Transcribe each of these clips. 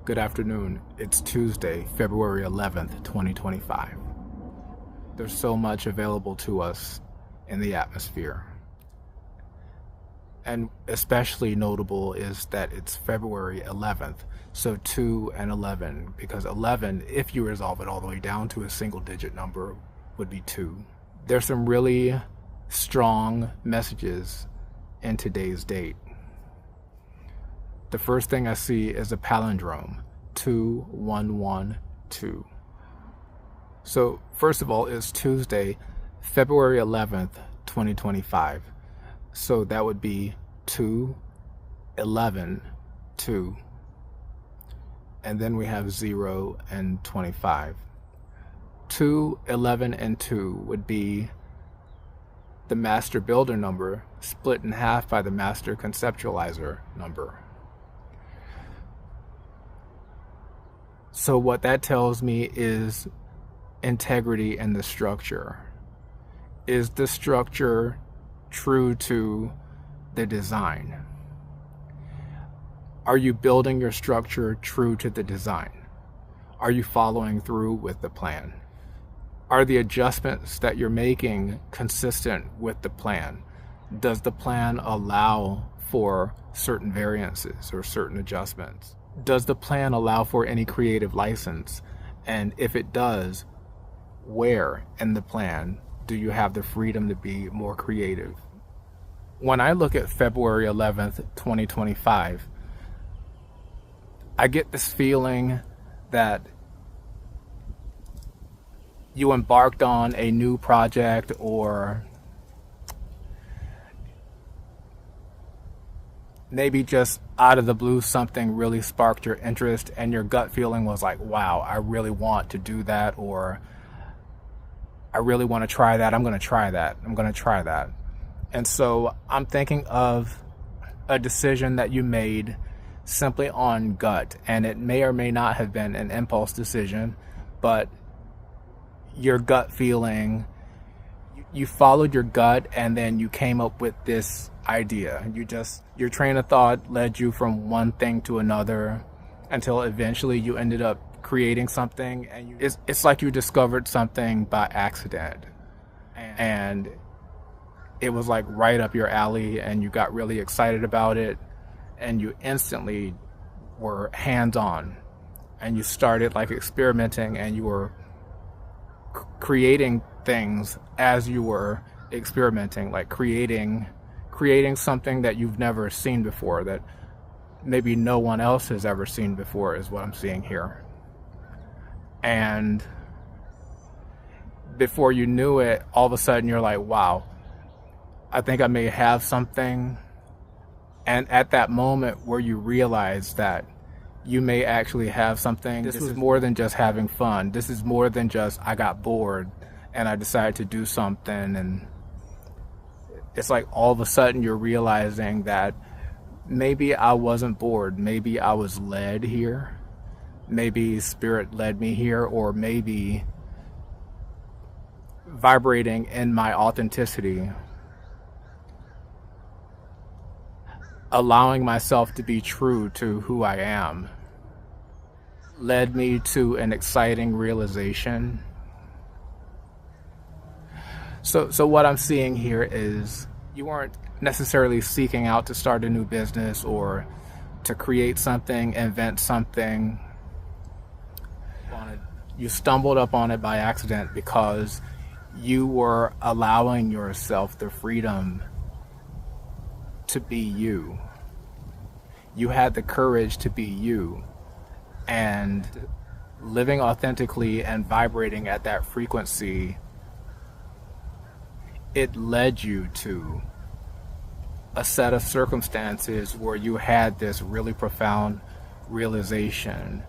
Good afternoon. It's Tuesday, February 11th, 2025. There's so much available to us in the atmosphere. And especially notable is that it's February 11th, so 2 and 11, because 11, if you resolve it all the way down to a single digit number, would be 2. There's some really strong messages in today's date. The first thing I see is a palindrome, 2112. So first of all, it's Tuesday, February 11th, 2025. So that would be 2, 11, 2. And then we have 0 and 25. 2, 11, and 2 would be the master builder number split in half by the master conceptualizer number. So what that tells me is integrity in the structure. Is the structure true to the design? Are you building your structure true to the design? Are you following through with the plan? Are the adjustments that you're making consistent with the plan? Does the plan allow for certain variances or certain adjustments? Does the plan allow for any creative license? And if it does, where in the plan do you have the freedom to be more creative? When I look at February 11th, 2025, I get this feeling that you embarked on a new project, or maybe just out of the blue something really sparked your interest and your gut feeling was like, wow, I really want to do that, or I really want to try that. I'm going to try that. I'm going to try that. And so I'm thinking of a decision that you made simply on gut, and it may or may not have been an impulse decision, but your gut feeling, you followed your gut, and then you came up with this idea. Your train of thought led you from one thing to another until eventually you ended up creating something, and it's like you discovered something by accident, and it was like right up your alley, and you got really excited about it, and you instantly were hands-on, and you started like experimenting, and you were creating things as you were experimenting, like creating something that you've never seen before, that maybe no one else has ever seen before, is what I'm seeing here. And before you knew it, all of a sudden you're like, wow, I think I may have something. And at that moment where you realize that you may actually have something, this was more than just having fun. This is more than just, I got bored and I decided to do something. And it's like all of a sudden you're realizing that maybe I wasn't bored. Maybe I was led here. Maybe spirit led me here, or maybe vibrating in my authenticity, allowing myself to be true to who I am, led me to an exciting realization. So what I'm seeing here is you weren't necessarily seeking out to start a new business or to create something, invent something. You stumbled upon it by accident because you were allowing yourself the freedom to be you. You had the courage to be you, and living authentically and vibrating at that frequency, it led you to a set of circumstances where you had this really profound realization,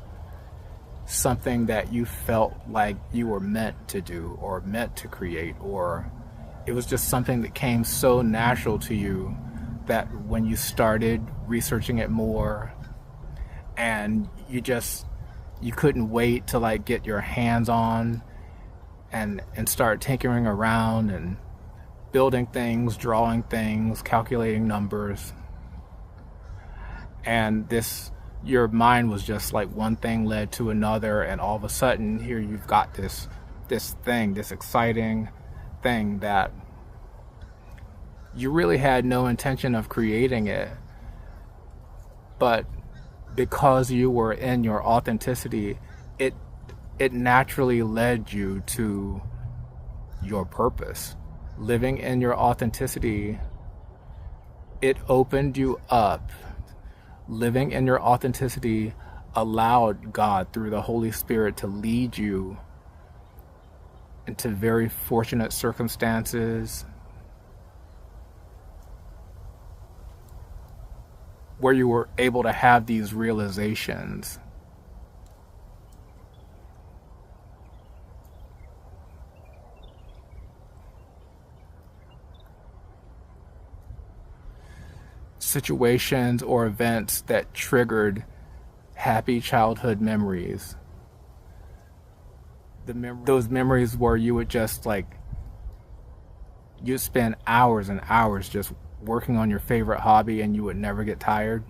something that you felt like you were meant to do or meant to create, or it was just something that came so natural to you that when you started researching it more, and you couldn't wait to like get your hands on and start tinkering around and building things, drawing things, calculating numbers. And this your mind was just like one thing led to another, and all of a sudden here you've got this thing, this exciting thing that you really had no intention of creating it, but because you were in your authenticity, it naturally led you to your purpose. Living in your authenticity, it opened you up. Living in your authenticity allowed God through the Holy Spirit to lead you into very fortunate circumstances where you were able to have these realizations. Situations or events that triggered happy childhood memories. Those memories where you would just you'd spend hours and hours just working on your favorite hobby and you would never get tired.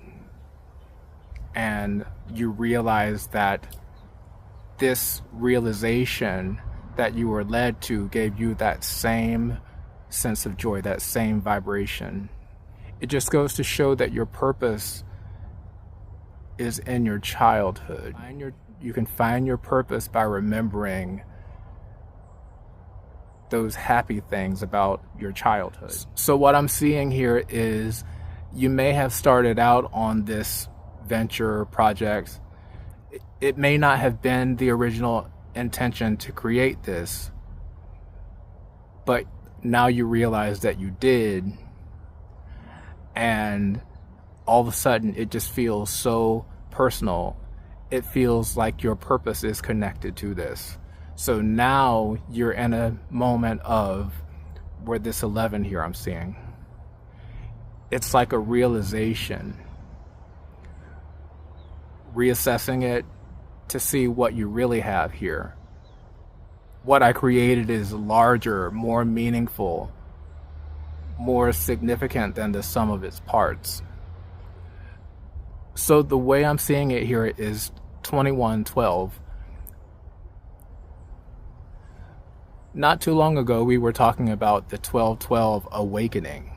And you realize that this realization that you were led to gave you that same sense of joy, that same vibration. It just goes to show that your purpose is in your childhood. You can find your purpose by remembering those happy things about your childhood. So what I'm seeing here is you may have started out on this venture project. It may not have been the original intention to create this, but now you realize that you did. And all of a sudden it just feels so personal. It feels like your purpose is connected to this. So now you're in a moment of where this 11 here I'm seeing. It's like a realization. Reassessing it to see what you really have here. What I created is larger, more meaningful, more significant than the sum of its parts. So the way I'm seeing it here is 2112. Not too long ago, we were talking about the 1212 awakening.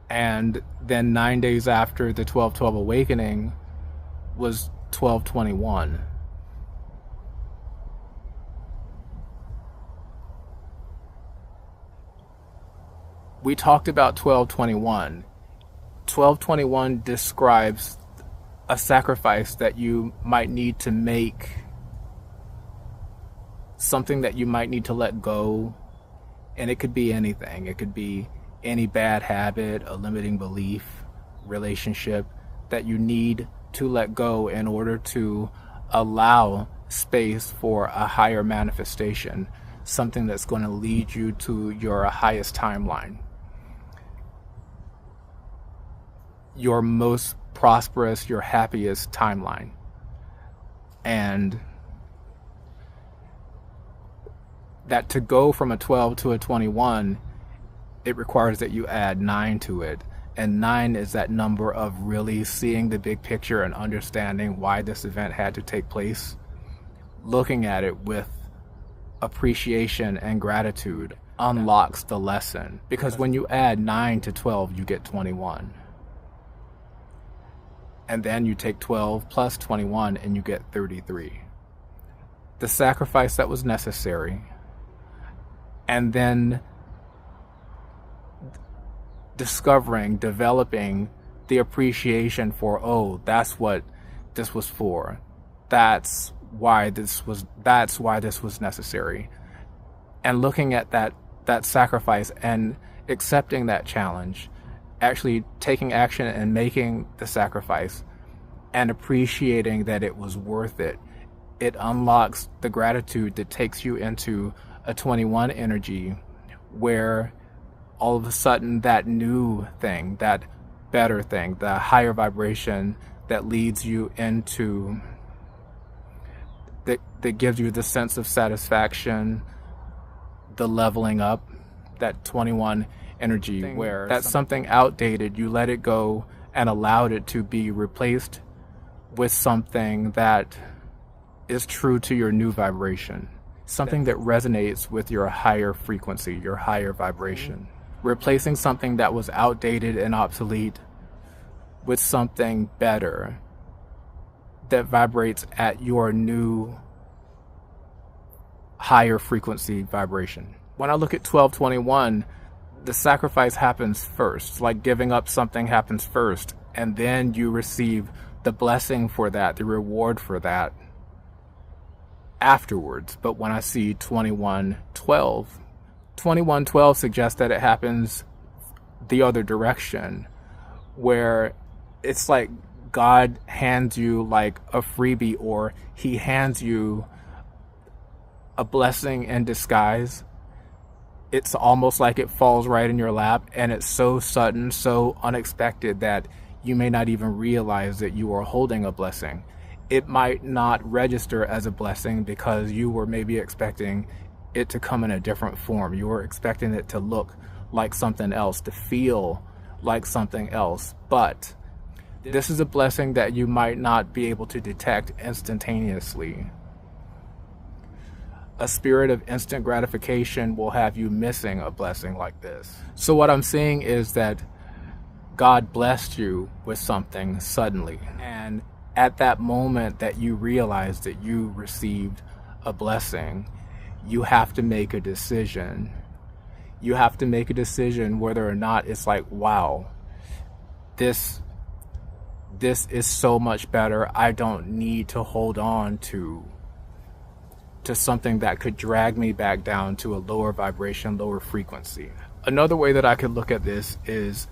And then 9 days after the 1212 awakening was 1221. We talked about 1221. 1221 describes a sacrifice that you might need to make, something that you might need to let go, and it could be anything. It could be any bad habit, a limiting belief, relationship that you need to let go in order to allow space for a higher manifestation, something that's going to lead you to your highest timeline, your most prosperous, your happiest timeline. And that to go from a 12 to a 21, it requires that you add 9 to it. And 9 is that number of really seeing the big picture and understanding why this event had to take place, looking at it with appreciation and gratitude unlocks the lesson. Because when you add 9 to 12, you get 21. And then you take 12 plus 21 and you get 33. The sacrifice that was necessary. And then discovering, developing the appreciation for, oh, that's what this was for. That's why this was necessary. And looking at that sacrifice and accepting that challenge, actually taking action and making the sacrifice and appreciating that it was worth it. It unlocks the gratitude that takes you into a 21 energy where all of a sudden that new thing, that better thing, the higher vibration that leads you into, that gives you the sense of satisfaction, the leveling up, that 21 energy where that's something outdated, you let it go and allowed it to be replaced with something that is true to your new vibration, something that resonates with your higher frequency, your higher vibration. Replacing something that was outdated and obsolete with something better that vibrates at your new higher frequency vibration. When I look at 1221, the sacrifice happens first, like giving up something happens first, and then you receive the blessing for that, the reward for that afterwards. But when I see 2112 suggests that it happens the other direction, where it's like God hands you like a freebie, or he hands you a blessing in disguise. It's almost like it falls right in your lap, and it's so sudden, so unexpected that you may not even realize that you are holding a blessing. It might not register as a blessing because you were maybe expecting it to come in a different form. You were expecting it to look like something else, to feel like something else. But this is a blessing that you might not be able to detect instantaneously. A spirit of instant gratification will have you missing a blessing like this. So what I'm seeing is that God blessed you with something suddenly. And at that moment that you realize that you received a blessing, you have to make a decision. You have to make a decision whether or not it's like, wow, this is so much better. I don't need to hold on to something that could drag me back down to a lower vibration, lower frequency. Another way that I could look at this is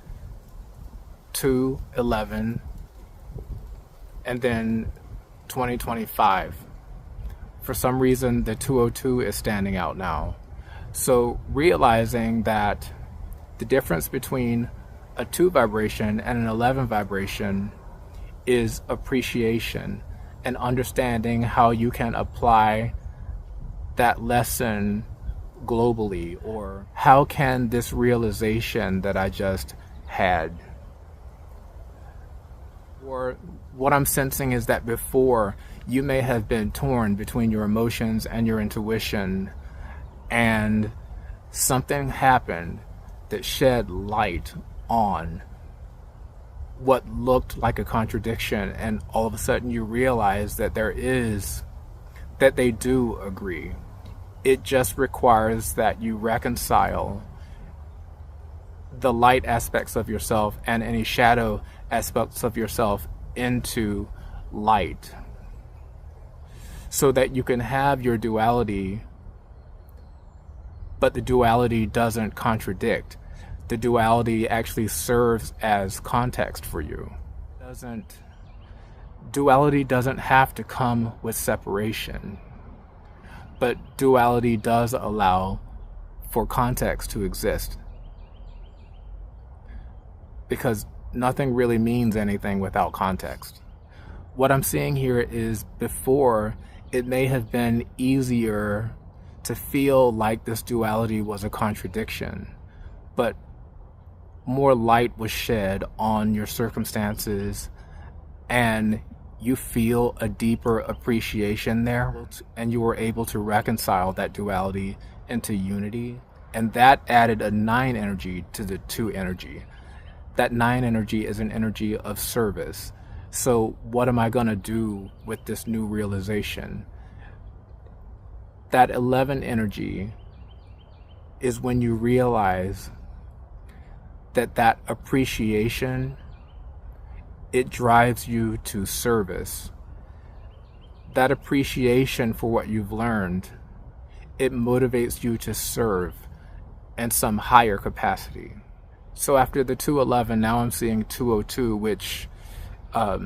211 and then 2025. For some reason, the 202 is standing out now. So realizing that the difference between a 2 vibration and an 11 vibration is appreciation, and understanding how you can apply that lesson globally, or how can this realization that I just had, or what I'm sensing is that before you may have been torn between your emotions and your intuition, and something happened that shed light on what looked like a contradiction, and all of a sudden you realize that they do agree. It just requires that you reconcile the light aspects of yourself and any shadow aspects of yourself into light, so that you can have your duality, but the duality doesn't contradict. The duality actually serves as context for you. Duality doesn't have to come with separation, but duality does allow for context to exist, because nothing really means anything without context. What I'm seeing here is, before, it may have been easier to feel like this duality was a contradiction, but more light was shed on your circumstances, and you feel a deeper appreciation there, and you were able to reconcile that duality into unity. And that added a 9 energy to the 2 energy. That 9 energy is an energy of service. So what am I going to do with this new realization? That 11 energy is when you realize that appreciation, it drives you to service. That appreciation for what you've learned, it motivates you to serve in some higher capacity. So after the 211, now I'm seeing 202, which a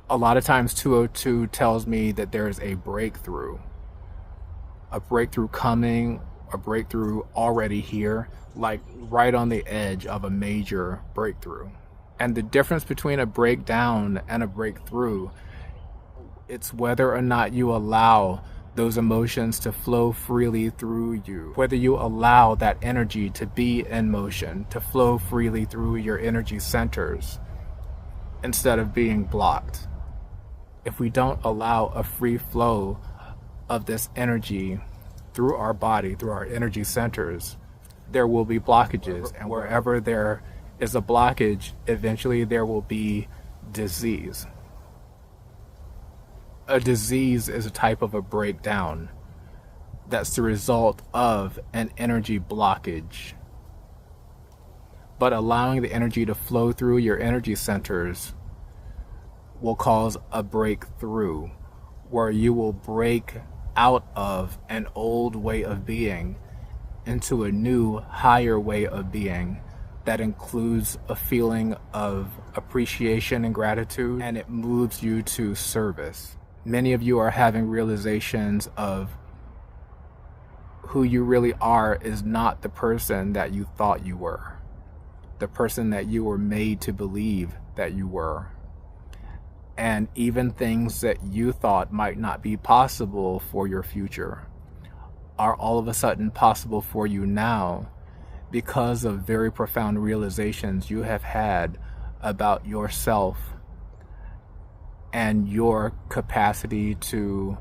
lot of times 202 tells me that there's a breakthrough coming, a breakthrough already here, like right on the edge of a major breakthrough. And the difference between a breakdown and a breakthrough, it's whether or not you allow those emotions to flow freely through you. Whether you allow that energy to be in motion, to flow freely through your energy centers instead of being blocked. If we don't allow a free flow of this energy through our body, through our energy centers, there will be blockages. And wherever there is a blockage, eventually there will be disease. A disease is a type of a breakdown that's the result of an energy blockage. But allowing the energy to flow through your energy centers will cause a breakthrough, where you will break out of an old way of being into a new, higher way of being that includes a feeling of appreciation and gratitude, and it moves you to service. Many of you are having realizations of who you really are is not the person that you thought you were, the person that you were made to believe that you were. And even things that you thought might not be possible for your future are all of a sudden possible for you now because of very profound realizations you have had about yourself and your capacity to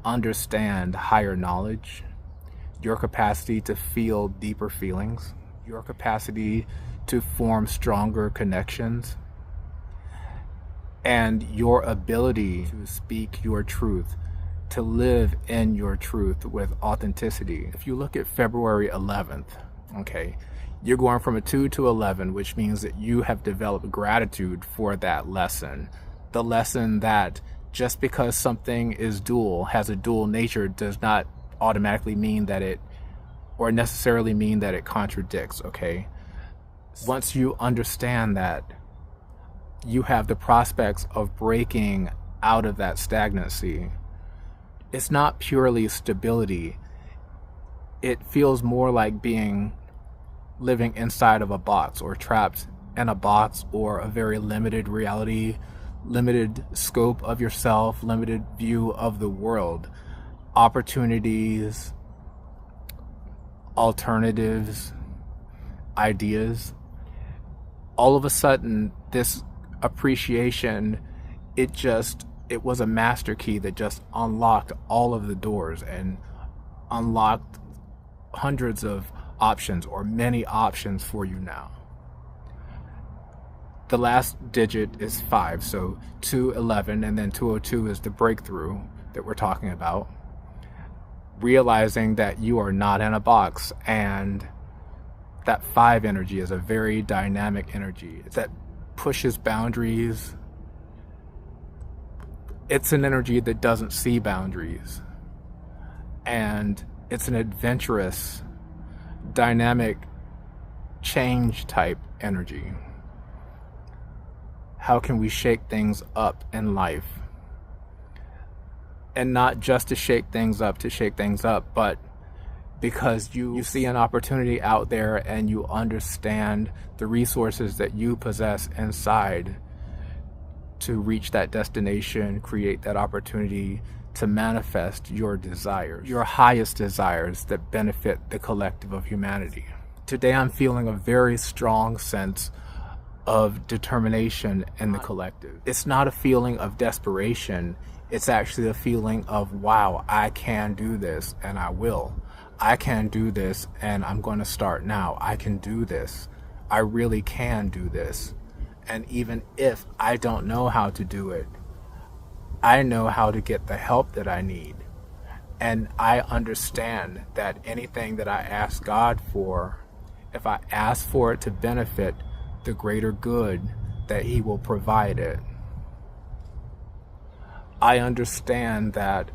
understand higher knowledge, your capacity to feel deeper feelings, your capacity to form stronger connections, and your ability to speak your truth, to live in your truth with authenticity. If you look at February 11th, okay, you're going from a 2 to 11, which means that you have developed gratitude for that lesson. The lesson that just because something is dual, has a dual nature, does not automatically mean that it, or necessarily mean that it contradicts, okay? Once you understand that, you have the prospects of breaking out of that stagnancy. It's not purely stability. It feels more like living inside of a box, or trapped in a box, or a very limited reality, limited scope of yourself, limited view of the world, opportunities, alternatives, ideas. All of a sudden, this appreciation, it was a master key that just unlocked all of the doors and unlocked hundreds of options, or many options for you now. The last digit is 5, so 211, and then 202 is the breakthrough that we're talking about. Realizing that you are not in a box, and that 5 energy is a very dynamic energy that pushes boundaries. It's an energy that doesn't see boundaries, and it's an adventurous, dynamic, change type energy. How can we shake things up in life? And not just to shake things up, but because you see an opportunity out there and you understand the resources that you possess inside to reach that destination, create that opportunity to manifest your desires, your highest desires that benefit the collective of humanity. Today I'm feeling a very strong sense of determination in the collective. It's not a feeling of desperation. It's actually a feeling of, wow, I can do this, and I will. I can do this, and I'm going to start now. I can do this. I really can do this. And even if I don't know how to do it, I know how to get the help that I need. And I understand that anything that I ask God for, if I ask for it to benefit the greater good, that He will provide it. I understand that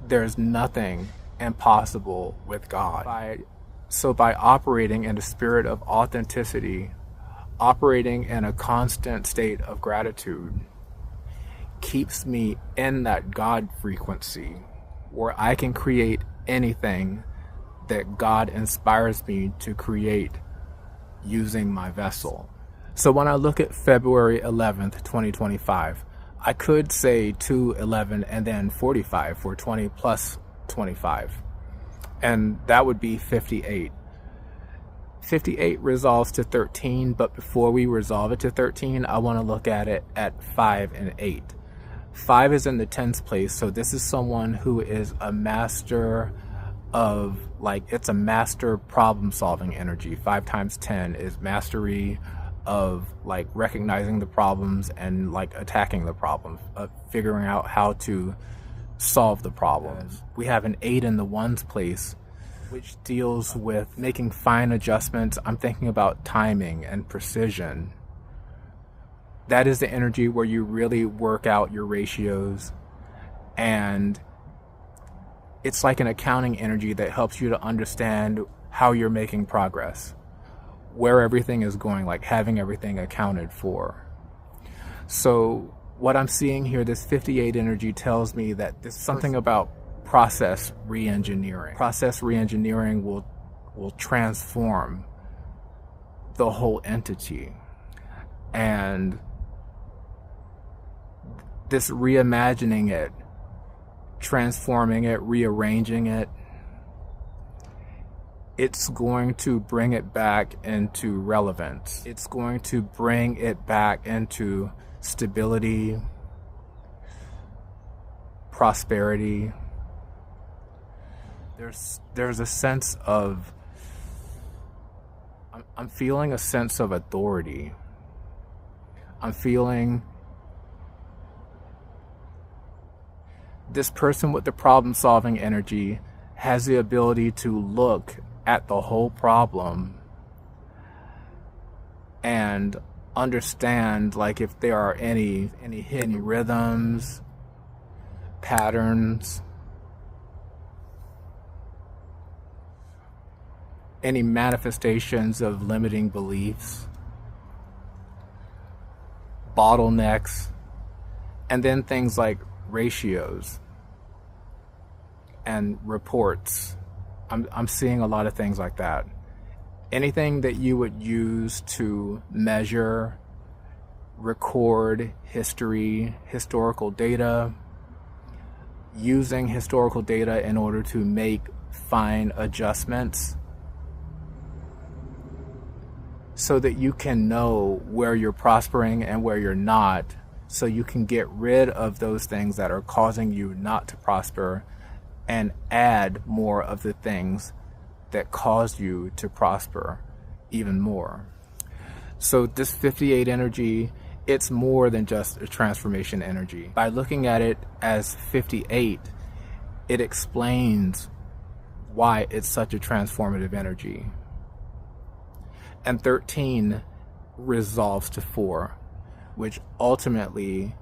there's nothing impossible with God. So by operating in a spirit of authenticity, operating in a constant state of gratitude, keeps me in that God frequency where I can create anything that God inspires me to create using my vessel. So when I look at February 11th, 2025, I could say 2, 11, and then 45 for 20 plus 25. And that would be 58. 58 resolves to 13, but before we resolve it to 13, I want to look at it at 5 and 8. 5 is in the tens place, so this is someone who is a master of, like, it's a master problem solving energy. 5 times 10 is mastery of, like, recognizing the problems and, like, attacking the problems, figuring out how to solve the problems. We have an 8 in the ones place, which deals with making fine adjustments. I'm thinking about timing and precision. That is the energy where you really work out your ratios, and it's like an accounting energy that helps you to understand how you're making progress, where everything is going, like having everything accounted for. So what I'm seeing here, this 58 energy tells me that there's something about process re-engineering. Process re-engineering will transform the whole entity. And this reimagining it, transforming it, rearranging it, it's going to bring it back into relevance. It's going to bring it back into stability, prosperity. There's a sense of, I'm feeling a sense of authority. I'm feeling this person with the problem-solving energy has the ability to look at the whole problem and understand, like, if there are any hidden rhythms, patterns, any manifestations of limiting beliefs, bottlenecks, and then things like ratios and reports. I'm seeing a lot of things like that. Anything that you would use to measure, record history, historical data, using historical data in order to make fine adjustments so that you can know where you're prospering and where you're not, so you can get rid of those things that are causing you not to prosper and add more of the things that cause you to prosper even more. So this 58 energy, it's more than just a transformation energy. By looking at it as 58, it explains why it's such a transformative energy. And 13 resolves to 4, which ultimately,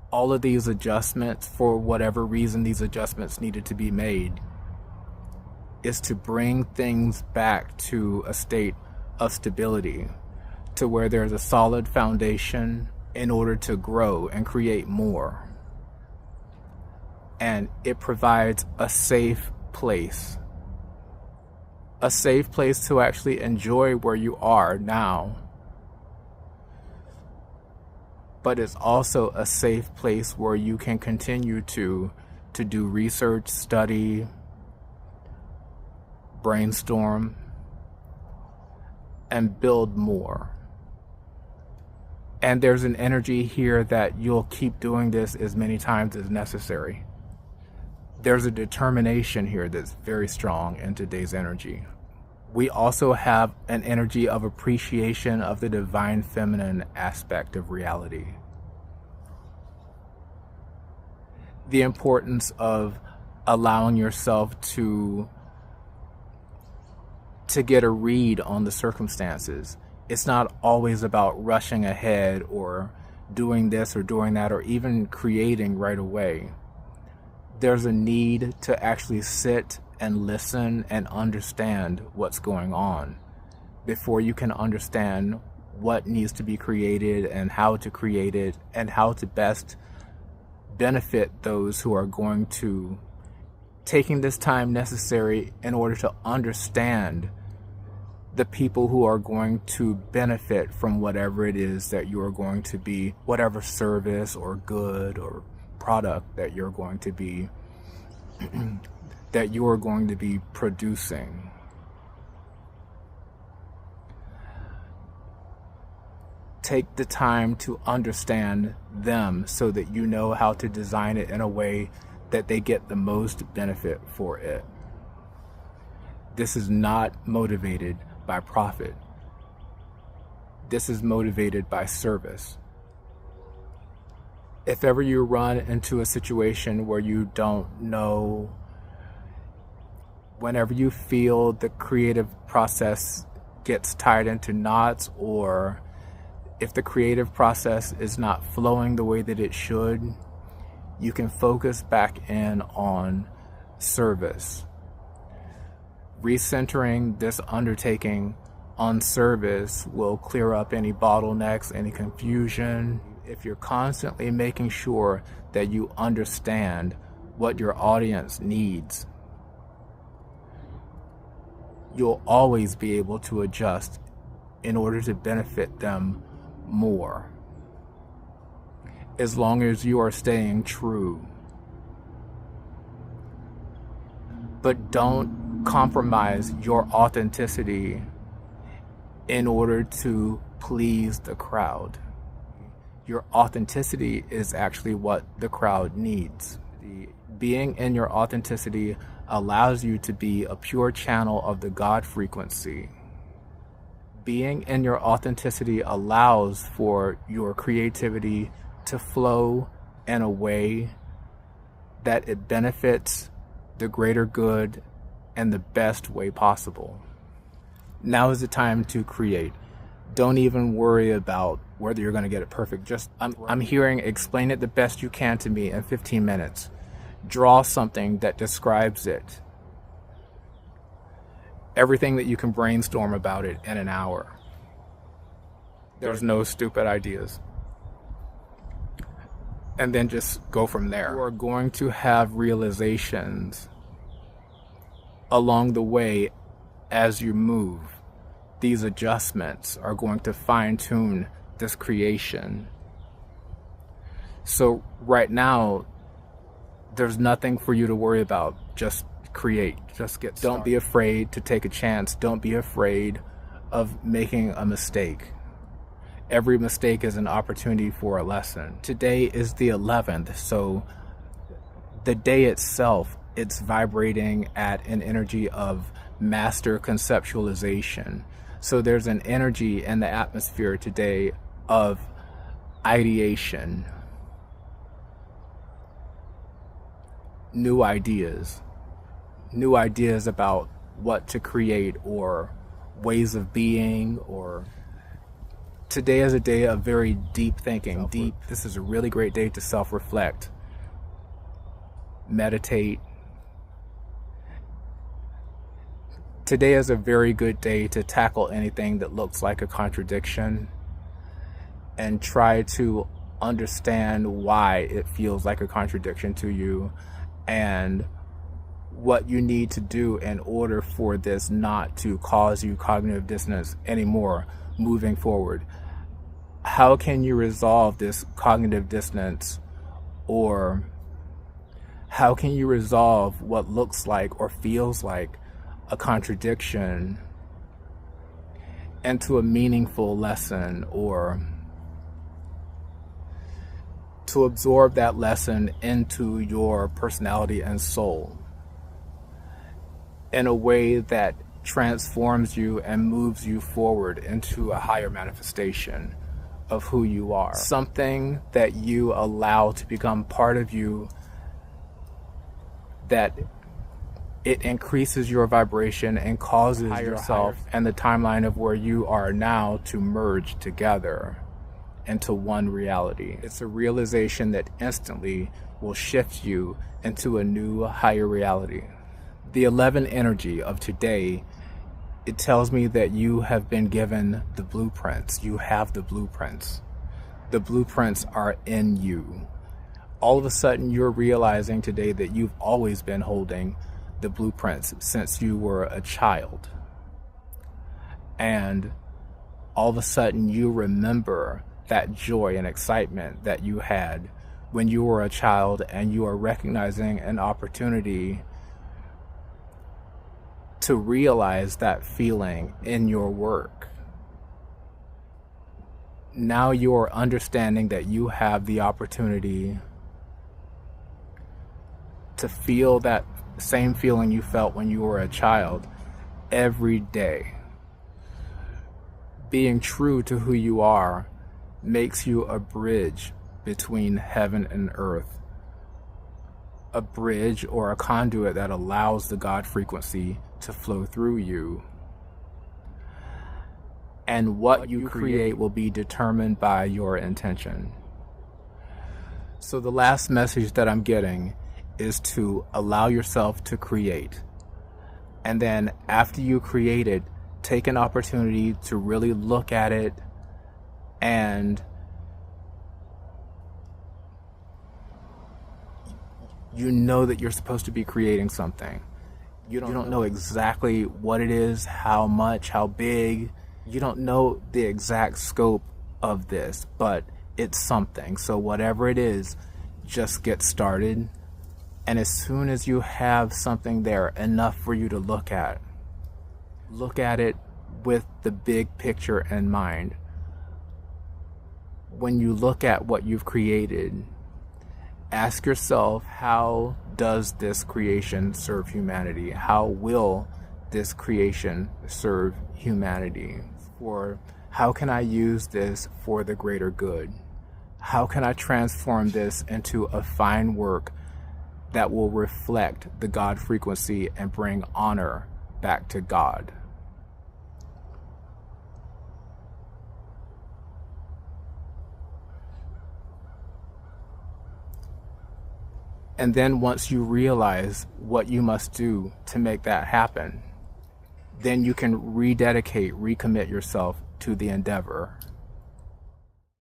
all of these adjustments, for whatever reason these adjustments needed to be made, is to bring things back to a state of stability, to where there's a solid foundation in order to grow and create more. And it provides a safe place to actually enjoy where you are now. But it's also a safe place where you can continue to do research, study, brainstorm, and build more. And there's an energy here that you'll keep doing this as many times as necessary. There's a determination here that's very strong in today's energy. We also have an energy of appreciation of the divine feminine aspect of reality. The importance of allowing yourself to get a read on the circumstances. It's not always about rushing ahead or doing this or doing that or even creating right away. There's a need to actually sit and listen and understand what's going on before you can understand what needs to be created and how to create it and how to best benefit those who are going to taking this time necessary in order to understand the people who are going to benefit from whatever it is that you are going to be, whatever service or good or product that you're going to be that you are going to be producing. Take the time to understand them so that you know how to design it in a way that they get the most benefit for it. This is not motivated by profit. This is motivated by service. If ever you run into a situation where you don't know, whenever you feel the creative process gets tied into knots, or if the creative process is not flowing the way that it should, you can focus back in on service. Recentering this undertaking on service will clear up any bottlenecks, any confusion. If you're constantly making sure that you understand what your audience needs, you'll always be able to adjust in order to benefit them more, as long as you are staying true. But don't compromise your authenticity in order to please the crowd. Your authenticity is actually what the crowd needs. Being in your authenticity allows you to be a pure channel of the God frequency. Being in your authenticity allows for your creativity to flow in a way that it benefits the greater good in the best way possible. Now is the time to create. Don't even worry about whether you're going to get it perfect. Just, I'm hearing, explain it the best you can to me in 15 minutes. Draw something that describes it. Everything that you can brainstorm about it in an hour. There's no stupid ideas. And then just go from there. You are going to have realizations along the way as you move. These adjustments are going to fine-tune this creation. So right now, there's nothing for you to worry about. Just create. Just get started. Don't be afraid to take a chance. Don't be afraid of making a mistake. Every mistake is an opportunity for a lesson. Today is the 11th, so the day itself, it's vibrating at an energy of master conceptualization. So there's an energy in the atmosphere today of ideation, new ideas about what to create or ways of being. Or today is a day of very deep thinking. This is a really great day to self-reflect, meditate. Today is a very good day to tackle anything that looks like a contradiction and try to understand why it feels like a contradiction to you and what you need to do in order for this not to cause you cognitive dissonance anymore moving forward. How can you resolve this cognitive dissonance, or how can you resolve what looks like or feels like a contradiction into a meaningful lesson, or to absorb that lesson into your personality and soul in a way that transforms you and moves you forward into a higher manifestation of who you are. Something that you allow to become part of you, that it increases your vibration and causes yourself and the timeline of where you are now to merge together into one reality. It's a realization that instantly will shift you into a new higher reality. The 11 energy of today, it tells me that you have been given the blueprints. You have the blueprints. The blueprints are in you. All of a sudden, you're realizing today that you've always been holding the blueprints since you were a child. and all of a sudden you remember that joy and excitement that you had when you were a child, and you are recognizing an opportunity to realize that feeling in your work. Now you're understanding that you have the opportunity to feel that same feeling you felt when you were a child every day. Being true to who you are makes you a bridge between heaven and earth. A bridge or a conduit that allows the God frequency to flow through you. And what you create will be determined by your intention. So the last message that I'm getting is to allow yourself to create. And then after you create it, take an opportunity to really look at it, and you know that you're supposed to be creating something. You don't know exactly what it is, how much, how big. You don't know the exact scope of this, but it's something. So whatever it is, just get started. And as soon as you have something there, enough for you to look at it with the big picture in mind. When you look at what you've created, ask yourself, how does this creation serve humanity? How will this creation serve humanity? Or how can I use this for the greater good? How can I transform this into a fine work that will reflect the God frequency and bring honor back to God? And then once you realize what you must do to make that happen, then you can rededicate, recommit yourself to the endeavor.